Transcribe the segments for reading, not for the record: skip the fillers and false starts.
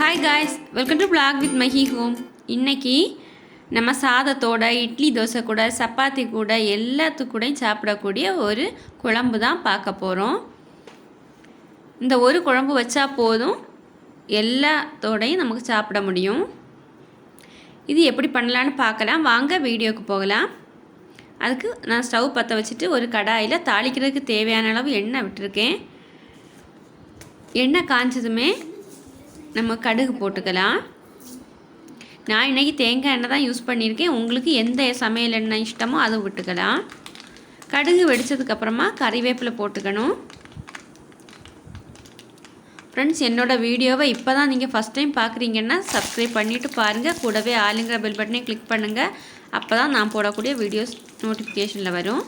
Hi guys, welcome to vlog with Mahi home. இன்னைக்கு நம்ம சாதத்தோட இட்லி தோசை கூட சப்பாத்தி கூட எல்லாத்துக்கூடையும் சாப்பிடக்கூடிய ஒரு குழம்பு தான் பார்க்க போகிறோம். இந்த ஒரு குழம்பு வச்சா போதும், எல்லாத்தோடையும் நமக்கு சாப்பிட முடியும். இது எப்படி பண்ணலான்னு பார்க்கலாம். வாங்க வீடியோக்கு போகலாம். அதுக்கு நான் ஸ்டவ் பற்ற வச்சுட்டு ஒரு கடாயில் தாளிக்கிறதுக்கு தேவையான அளவு எண்ணெய் விட்டுருக்கேன். எண்ணெய் காய்ச்சதுமே நம்ம கடுகு போட்டுக்கலாம். நான் இன்றைக்கி தேங்காய் எண்ணெய் தான் யூஸ் பண்ணியிருக்கேன். உங்களுக்கு எந்த சமையல் எண்ணெய் இஷ்டமோ அதை விட்டுக்கலாம். கடுகு வெடித்ததுக்கப்புறமா கறிவேப்பிலை போட்டுக்கணும். ஃப்ரெண்ட்ஸ், என்னோடய வீடியோவை இப்போ தான் நீங்கள் ஃபஸ்ட் டைம் பார்க்குறீங்கன்னா சப்ஸ்கிரைப் பண்ணிவிட்டு பாருங்கள். கூடவே ஆளுங்கிற பெல் பட்டனையும் கிளிக் பண்ணுங்கள். அப்போ தான் நான் போடக்கூடிய வீடியோஸ் நோட்டிஃபிகேஷனில் வரும்.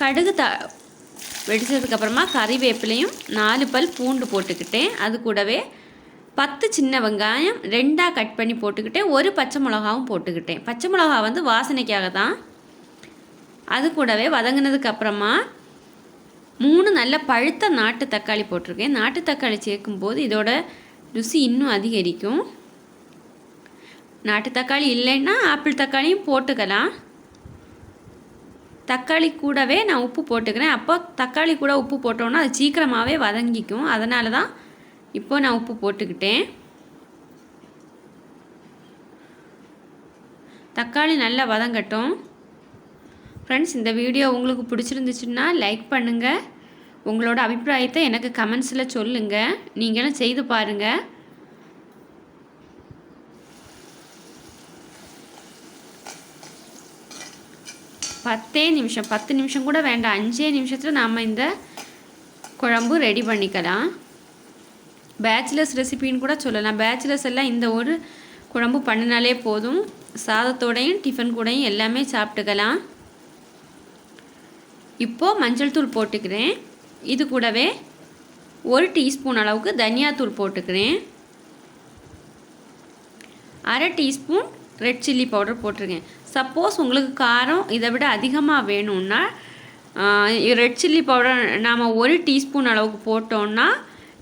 கடுகு வெடித்ததுக்கப்புறமா கறிவேப்பிலையும் 4 பல் பூண்டு போட்டுக்கிட்டேன். அது கூடவே 10 சின்ன வெங்காயம் 2ஆக கட் பண்ணி போட்டுக்கிட்டேன். ஒரு பச்சை மிளகாவும் போட்டுக்கிட்டேன். பச்சை மிளகா வந்து வாசனைக்காக தான். அது கூடவே வதங்கினதுக்கப்புறமா 3 நல்ல பழுத்த நாட்டு தக்காளி போட்டிருக்கேன். நாட்டு தக்காளி சேர்க்கும்போது இதோட ருசி இன்னும் அதிகரிக்கும். நாட்டு தக்காளி இல்லைன்னா ஆப்பிள் தக்காளியும் போட்டுக்கலாம். தக்காளி கூடவே நான் உப்பு போட்டுக்கிறேன். அப்போ தக்காளி கூட உப்பு போட்டோன்னா அது சீக்கிரமாகவே வதங்கிக்கும். அதனால தான் இப்போ நான் உப்பு போட்டுக்கிட்டேன். தக்காளி நல்லா வதங்கட்டும். ஃப்ரெண்ட்ஸ், இந்த வீடியோ உங்களுக்கு பிடிச்சிருந்துச்சுன்னா லைக் பண்ணுங்கள். உங்களோட அபிப்பிராயத்தை எனக்கு கமெண்ட்ஸில் சொல்லுங்கள். நீங்களும் செய்து பாருங்கள். பத்து நிமிஷம் கூட வேண்டாம். 5 நிமிஷத்தில் நாம் இந்த குழம்பு ரெடி பண்ணிக்கலாம். பேச்சுலர்ஸ் ரெசிபின்னு கூட சொல்லலாம். பேச்சுலர்ஸ் எல்லாம் இந்த ஒரு குழம்பு பண்ணினாலே போதும். சாதத்தோடையும் டிஃபன் கூடையும் எல்லாமே சாப்பிட்டுக்கலாம். இப்போது மஞ்சள் தூள் போட்டுக்கிறேன். இது கூடவே 1 டீஸ்பூன் அளவுக்கு தனியாத்தூள் போட்டுக்கிறேன். 1/2 டீஸ்பூன் ரெட் சில்லி பவுடர் போட்டிருக்கேன். சப்போஸ் உங்களுக்கு காரம் இதை விட அதிகமாக வேணும்னா ரெட் சில்லி பவுடர் நாம் 1 டீஸ்பூன் அளவுக்கு போட்டோன்னா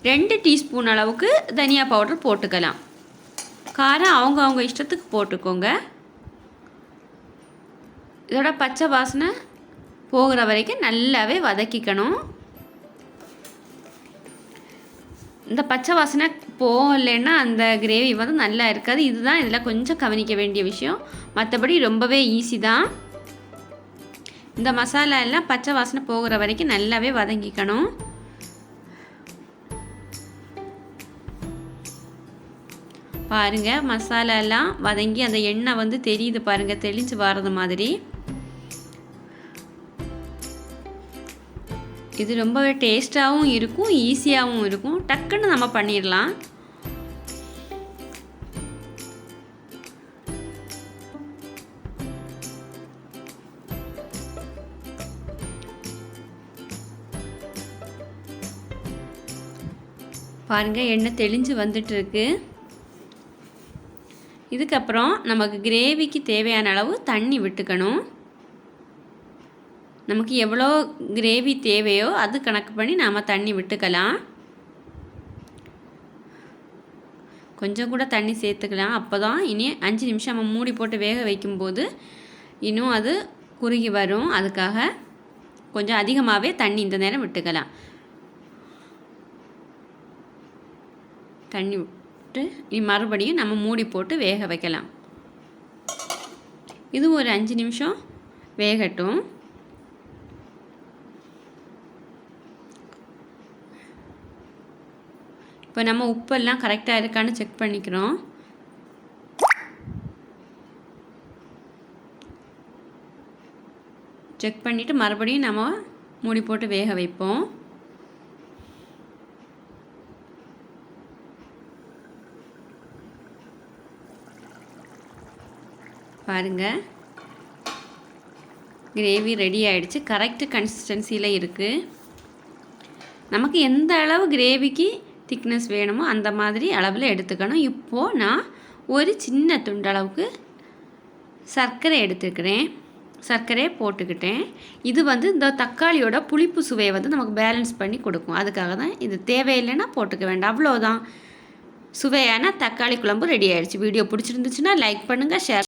2 டீஸ்பூன் அளவுக்கு தனியா பவுடர் போட்டுக்கலாம். காரம் அவங்க இஷ்டத்துக்கு போட்டுக்கோங்க. இதோட பச்சை வாசனை போகிற வரைக்கும் நல்லாவே வதக்கிக்கணும். இந்த பச்சை வாசனை போகலைன்னா அந்த கிரேவி வந்து நல்லா இருக்காது. இதுதான் இதில் கொஞ்சம் கவனிக்க வேண்டிய விஷயம். மற்றபடி ரொம்பவே ஈஸி தான். இந்த மசாலா எல்லாம் பச்சை வாசனை போகிற வரைக்கும் நல்லாவே வதங்கிக்கணும். பாருங்கள், மசாலா எல்லாம் வதங்கி அந்த எண்ணெய் வந்து தெரியுது பாருங்கள், தெளிஞ்சு வர்றது மாதிரி. இது ரொம்பவே டேஸ்ட்டாகவும் இருக்கும், ஈஸியாகவும் இருக்கும். டக்குன்னு நம்ம பண்ணிடலாம். பாருங்கள், எண்ணெய் தெளிஞ்சு வந்துட்டுருக்கு. இதுக்கப்புறம் நமக்கு கிரேவிக்கு தேவையான அளவு தண்ணி விட்டுக்கணும். நமக்கு எவ்வளோ கிரேவி தேவையோ அது கணக்கு பண்ணி நாம் தண்ணி விட்டுக்கலாம். கொஞ்சம் கூட தண்ணி சேர்த்துக்கலாம். அப்போ தான் இனி 5 நிமிஷம் நம்ம மூடி போட்டு வேக வைக்கும்போது இன்னும் அது குறுகி வரும். அதுக்காக கொஞ்சம் அதிகமாகவே தண்ணி இந்த நேரம் விட்டுக்கலாம். தண்ணி இனி மறுபடியும் நம்ம மூடி போட்டு வேக வைக்கலாம். இது ஒரு 5 நிமிஷம் வேகட்டும். இப்போ நம்ம உப்பெல்லாம் கரெக்டாக இருக்கான்னு செக் பண்ணிக்கிறோம். செக் பண்ணிவிட்டு மறுபடியும் நம்ம மூடி போட்டு வேக வைப்போம். பாருங்கள், கிரேவி ரெடி ஆகிடுச்சு. கரெக்டு கன்சிஸ்டன்சியில் இருக்குது. நமக்கு எந்த அளவு கிரேவிக்கு திக்னஸ் வேணுமோ அந்த மாதிரி அளவில் எடுத்துக்கணும். இப்போது நான் ஒரு சின்ன துண்டளவுக்கு சர்க்கரை எடுத்துக்கிறேன். சர்க்கரையை போட்டுக்கிட்டேன். இது வந்து இந்த தக்காளியோட புளிப்பு சுவையை வந்து நமக்கு பேலன்ஸ் பண்ணி கொடுக்கும். அதுக்காக தான். இது தேவையில்லைன்னா போட்டுக்க வேண்டாம், அவ்வளோதான். சுவையான தக்காளி குழம்பு ரெடி ஆயிடுச்சு. வீடியோ பிடிச்சிருந்துச்சுன்னா லைக் பண்ணுங்கள், ஷேர்